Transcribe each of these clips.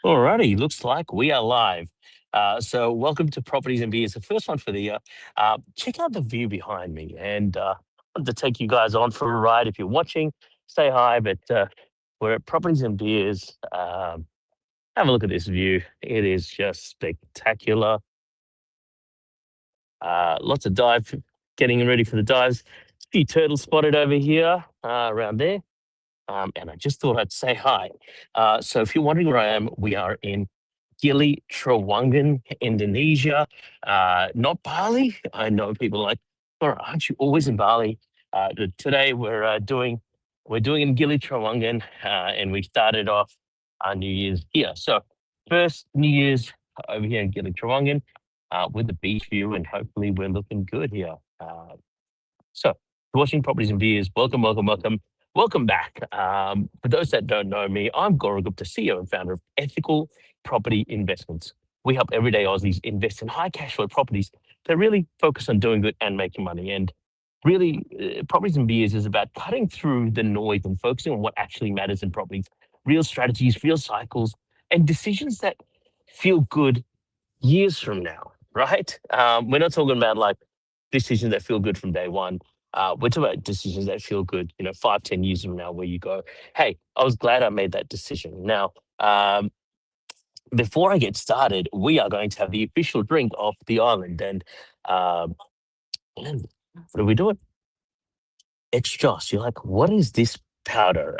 Alrighty, looks like we are live. So welcome to Properties and Beers, the first one for the year. Check out the view behind me, and I want to take you guys on for a ride. If you're watching, say hi. But we're at Properties and Beers. Have a look at this view. It is just spectacular. Lots of dive, getting ready for the dives. A few turtles spotted over here, around there. And I just thought I'd say hi. So if you're wondering where I am, we are in Gili Trawangan, Indonesia, not Bali. I know people are like, "Oh, aren't you always in Bali?" Today we're doing in Gili Trawangan, and we started off our New Year's here. So first New Year's over here in Gili Trawangan, with the beach view, and hopefully we're looking good here. So, watching Properties and Beers, welcome, welcome, welcome. Welcome back. For those that don't know me, I'm Goro Gupta, CEO and founder of Ethical Property Investments. We help everyday Aussies invest in high cash flow properties that really focus on doing good and making money. And really, Properties and Beers is about cutting through the noise and focusing on what actually matters in properties, real strategies, real cycles, and decisions that feel good years from now, right? We're not talking about like decisions that feel good from day one. We're talking about decisions that feel good, 5, 10 years from now, where you go, hey, I was glad I made that decision. Now, before I get started, we are going to have the official drink of the island. Um, and what are we doing? Extra Joss. You're like, what is this powder?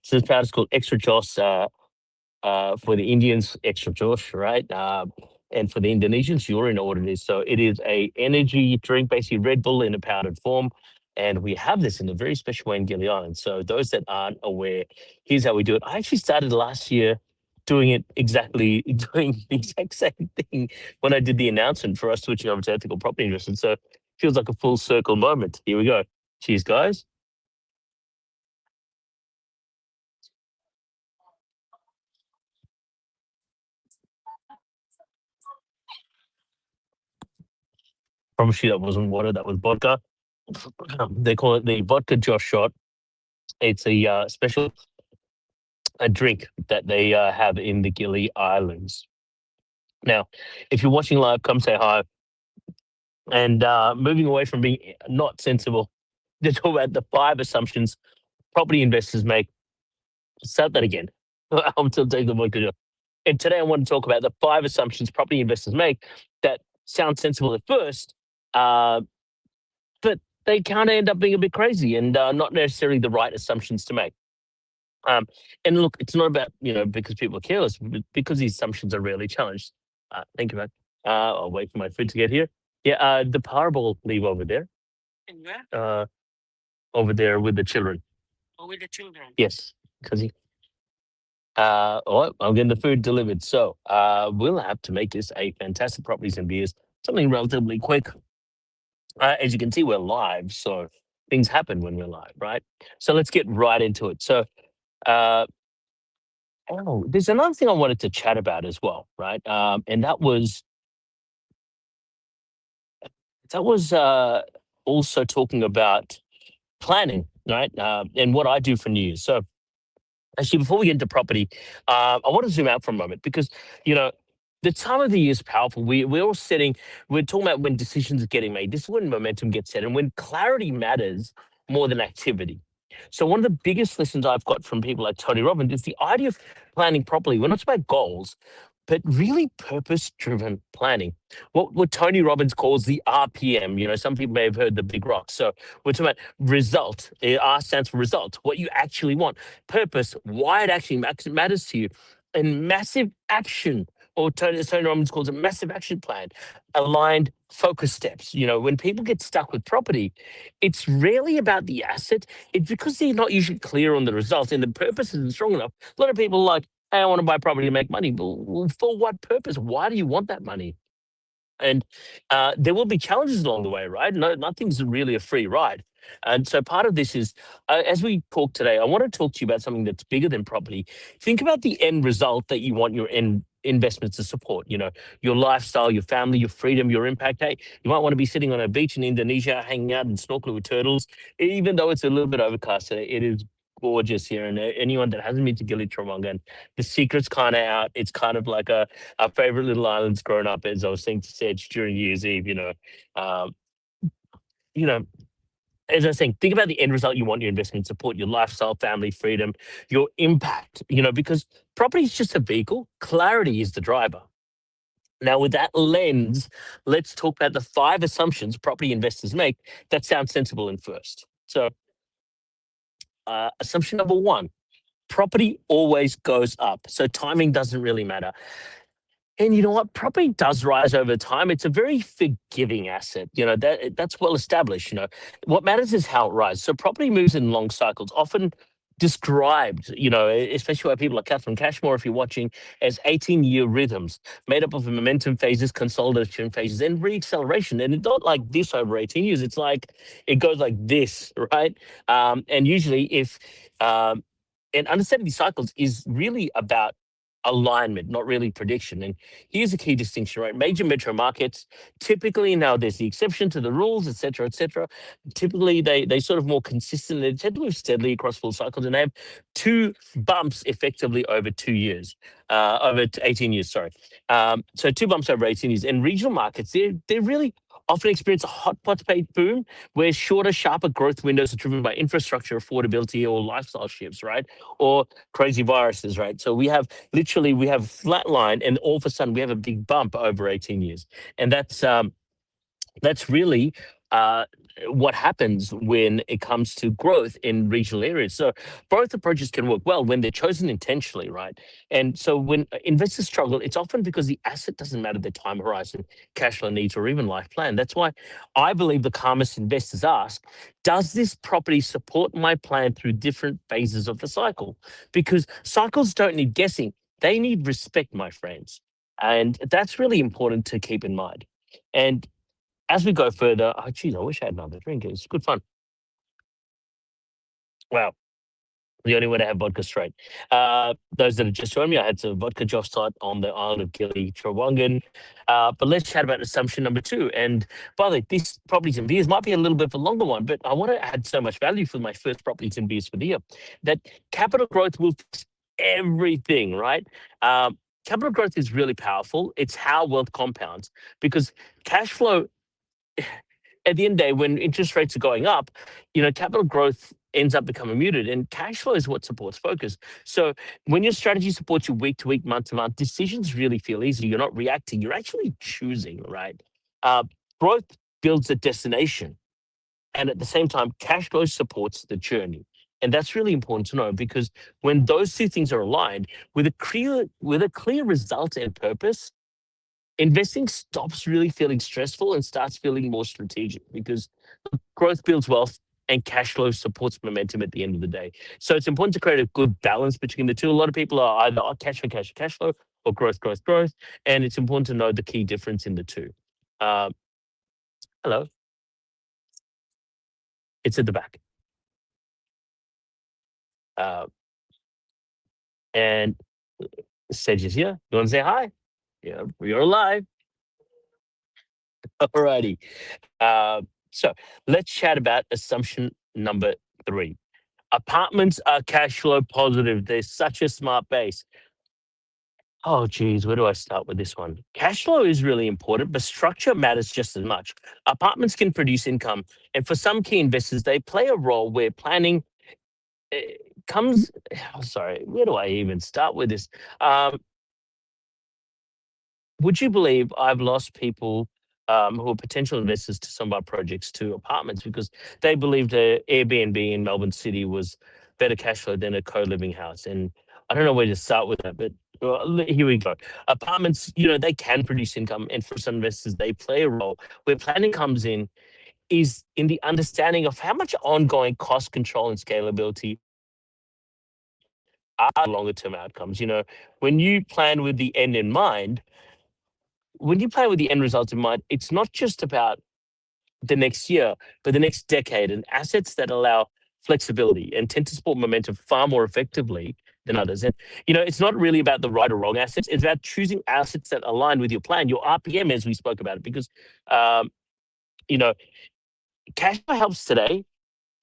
So this powder is called Extra Joss. For the Indians, extra Josh, right? And for the Indonesians, you're in what it is. So it is a energy drink, basically Red Bull in a powdered form. And we have this in a very special way in Gili Island. So those that aren't aware, here's how we do it. I actually started last year doing it exactly, doing the exact same thing when I did the announcement for us switching over to ethical property investment. So it feels like a full circle moment. Here we go. Cheers, guys. Promise you that wasn't water, that was vodka. They call it the vodka Josh shot. It's a special a drink that they have in the Gili Islands. Now, if you're watching live, come say hi. And moving away from being not sensible, to talk about the 5 assumptions property investors make. Start that again. I'm still taking the vodka shot. And today I want to talk about the 5 assumptions property investors make that sound sensible at first, uh, but they kind of end up being a bit crazy and not necessarily the right assumptions to make. Um, and look, it's not about, because people are careless, but because these assumptions are rarely challenged. Thank you, man. I'll wait for my food to get here. Yeah, the Powerball leave over there. And where? Over there with the children. Oh, with the children. Yes, because he. Oh, I'm getting the food delivered. So we'll have to make this a fantastic properties and beers, something relatively quick. As you can see, we're live, so things happen when we're live, right? So let's get right into it. So uh, oh, there's another thing I wanted to chat about as well, right? And that was also talking about planning, right? And what I do for New Year's. So actually, before we get into property, I want to zoom out for a moment because you know the time of the year is powerful. We're all setting. We're talking about when decisions are getting made. This is when momentum gets set, and when clarity matters more than activity. So one of the biggest lessons I've got from people like Tony Robbins is the idea of planning properly. We're not about goals, but really purpose-driven planning. What Tony Robbins calls the RPM. Some people may have heard the big rock. So we're talking about result. R stands for result. What you actually want. Purpose. Why it actually matters to you, and massive action. Or Tony Robbins calls it massive action plan, aligned focus steps. When people get stuck with property, it's rarely about the asset. It's because they're not usually clear on the results and the purpose isn't strong enough. A lot of people are like, hey, I want to buy property to make money. Well, for what purpose? Why do you want that money? And there will be challenges along the way, right? No, nothing's really a free ride. And so part of this is, as we talk today, I want to talk to you about something that's bigger than property. Think about the end result that you want your end investments to support. Your lifestyle, your family, your freedom, your impact. Hey, you might want to be sitting on a beach in Indonesia, hanging out and snorkeling with turtles. Even though it's a little bit overcast today, it is gorgeous here. And anyone that hasn't been to Gili Trawangan, the secret's kind of out. It's kind of like a favorite little island's grown up, as I was saying to Sedge during New Year's Eve. Um, you know, as I was saying, think about the end result you want your investment support, your lifestyle, family, freedom, your impact. Because property is just a vehicle. Clarity is the driver. Now, with that lens, let's talk about the 5 assumptions property investors make that sound sensible in first. So, assumption number one: property always goes up. So timing doesn't really matter. And you know what? Property does rise over time. It's a very forgiving asset. That's well established. What matters is how it rises. So property moves in long cycles, often described, especially by people like Catherine Cashmore, if you're watching, as 18-year rhythms made up of momentum phases, consolidation phases, and reacceleration. And it's not like this over 18 years. It's like it goes like this, right? And usually, if and understanding these cycles is really about alignment, not really prediction. And here's a key distinction, right? Major metro markets, typically now there's the exception to the rules, et cetera, et cetera. Typically they sort of more consistent, they tend to move steadily across full cycles and have 2 bumps effectively over 2 years, over 18 years, sorry. So 2 bumps over 18 years. And regional markets, they're really often experience a hot potato boom where shorter, sharper growth windows are driven by infrastructure, affordability, or lifestyle shifts, right? Or crazy viruses, right? So we have flat line, and all of a sudden we have a big bump over 18 years, and that's really uh, what happens when it comes to growth in regional areas. So both approaches can work well when they're chosen intentionally, right? And so when investors struggle, it's often because the asset doesn't matter their time horizon, cash flow needs, or even life plan. That's why I believe the calmest investors ask, does this property support my plan through different phases of the cycle? Because cycles don't need guessing, they need respect, my friends. And that's really important to keep in mind. And as we go further, oh geez, I wish I had another drink. It's good fun. Wow. The only way to have vodka straight. Those that have just joined me, I had some vodka Josh Tot on the island of Gili Trawangan. But let's chat about assumption number two. And by the way, this properties and beers might be a little bit of a longer one, but I want to add so much value for my first properties and beers for the year that capital growth will fix everything, right? Capital growth is really powerful. It's how wealth compounds because cash flow at the end of the day, when interest rates are going up, capital growth ends up becoming muted and cash flow is what supports focus. So when your strategy supports you week to week, month to month, decisions really feel easy. You're not reacting, you're actually choosing, right? Uh, Growth builds a destination. And at the same time, cash flow supports the journey. And that's really important to know because when those two things are aligned with a clear result and purpose, investing stops really feeling stressful and starts feeling more strategic because growth builds wealth and cash flow supports momentum at the end of the day. So it's important to create a good balance between the two. A lot of people are either cash for cash, cash flow, or growth, growth, growth. And it's important to know the key difference in the two. Um, Hello, it's at the back. Uh, and Sedge is here. You want to say hi? Yeah, you're alive. Alrighty. Uh, so let's chat about assumption number three. Apartments are cash flow positive. They're such a smart base. Oh, geez, where do I start with this one? Cash flow is really important, but structure matters just as much. Apartments can produce income, and for some key investors, they play a role where planning comes. Oh, sorry, where do I even start with this? Um, would you believe I've lost people who are potential investors to some of our projects to apartments because they believed a Airbnb in Melbourne City was better cash flow than a co-living house. And I don't know where to start with that, but here we go. Apartments, they can produce income, and for some investors, they play a role. Where planning comes in is in the understanding of how much ongoing cost control and scalability are longer term outcomes. When you plan with the end in mind, when you play with the end results in mind, it's not just about the next year, but the next decade, and assets that allow flexibility and tend to support momentum far more effectively than others. And it's not really about the right or wrong assets. It's about choosing assets that align with your plan, your RPM, as we spoke about it, because um, you know cash flow helps today,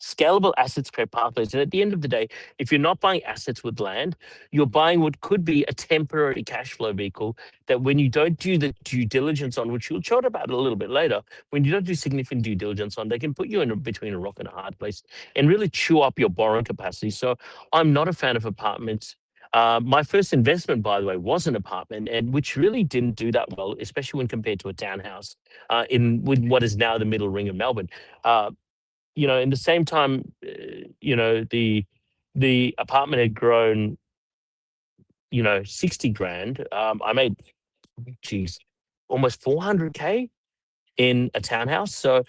Scalable assets create pathways. And at the end of the day, if you're not buying assets with land, you're buying what could be a temporary cash flow vehicle that when you don't do the due diligence on, which we'll chat about a little bit later, when you don't do significant due diligence on, they can put you in between a rock and a hard place and really chew up your borrowing capacity. So I'm not a fan of apartments. My first investment, by the way, was an apartment, and which really didn't do that well, especially when compared to a townhouse in with what is now the middle ring of Melbourne. Uh, in the same time, the apartment had grown, 60 grand. I made, geez, almost 400K in a townhouse. So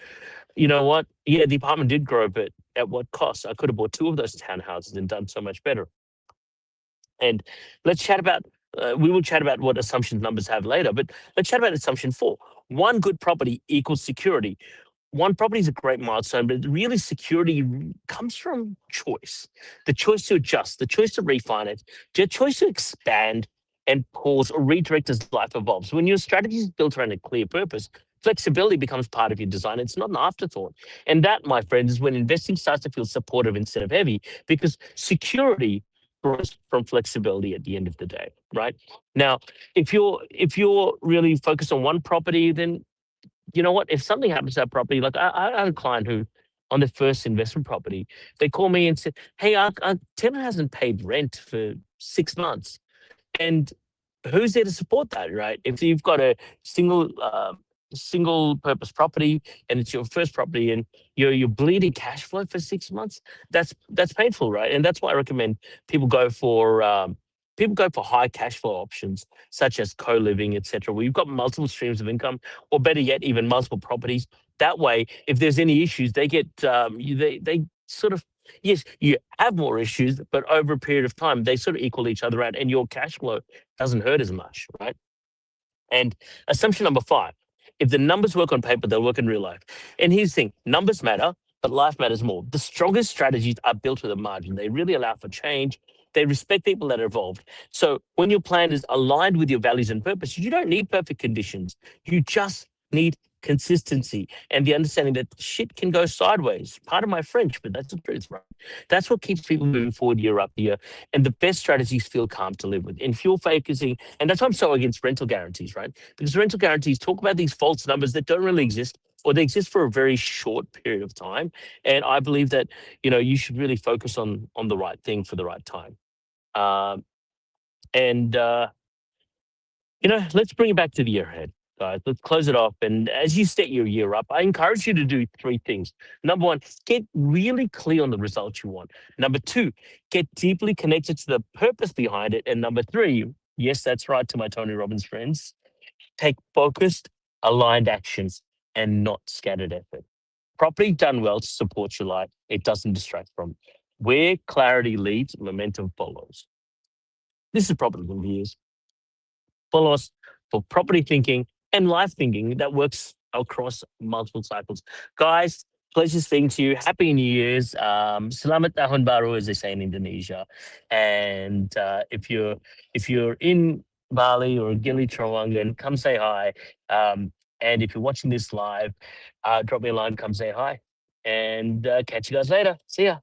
you know what? Yeah, the apartment did grow, but at what cost? I could have bought two of those townhouses and done so much better. And let's chat about, we will chat about what assumptions numbers have later, but let's chat about assumption four. One good property equals security. One property is a great milestone, but really security comes from choice. The choice to adjust, the choice to refinance, the choice to expand and pause or redirect as life evolves. When your strategy is built around a clear purpose, flexibility becomes part of your design. It's not an afterthought. And that, my friends, is when investing starts to feel supportive instead of heavy, because security grows from flexibility at the end of the day, right? Now, if you're really focused on one property, then you know what? If something happens to that property, like I had a client who, on their first investment property, they called me and said, "Hey, our tenant hasn't paid rent for 6 months." And who's there to support that, right? If you've got a single purpose property and it's your first property and you're bleeding cash flow for 6 months, that's painful, right? And that's why I recommend people go for high cash flow options such as co-living, etc., where you've got multiple streams of income, or better yet, even multiple properties. That way, if there's any issues, they get they sort of, yes, you have more issues, but over a period of time, they sort of equal each other out, and your cash flow doesn't hurt as much, right? And assumption number five, if the numbers work on paper, they'll work in real life. And here's the thing, numbers matter, but life matters more. The strongest strategies are built with a margin. They really allow for change. They respect people that are evolved. So when your plan is aligned with your values and purpose, you don't need perfect conditions. You just need consistency and the understanding that shit can go sideways. Part of my French, but that's the truth, right? That's what keeps people moving forward year after year. And the best strategies feel calm to live with. And fuel focusing, and that's why I'm so against rental guarantees, right? Because rental guarantees talk about these false numbers that don't really exist, or they exist for a very short period of time. And I believe that, you should really focus on the right thing for the right time. Um, and let's bring it back to the year ahead, guys. Let's close it off. And as you set your year up, I encourage you to do three things. Number one, get really clear on the results you want. Number two, get deeply connected to the purpose behind it. And number three, yes, that's right, to my Tony Robbins friends, take focused, aligned actions and not scattered effort. Property done well supports your life. It doesn't distract from it. Where clarity leads, momentum follows. This is Property Reviews. Follow us for property thinking and life thinking that works across multiple cycles. Guys, pleasure speaking to you. Happy New Year's. Selamat Tahun Baru, as they say in Indonesia. And if you're in Bali or Gili Trawangan, come say hi. And if you're watching this live, drop me a line, come say hi. And catch you guys later. See ya.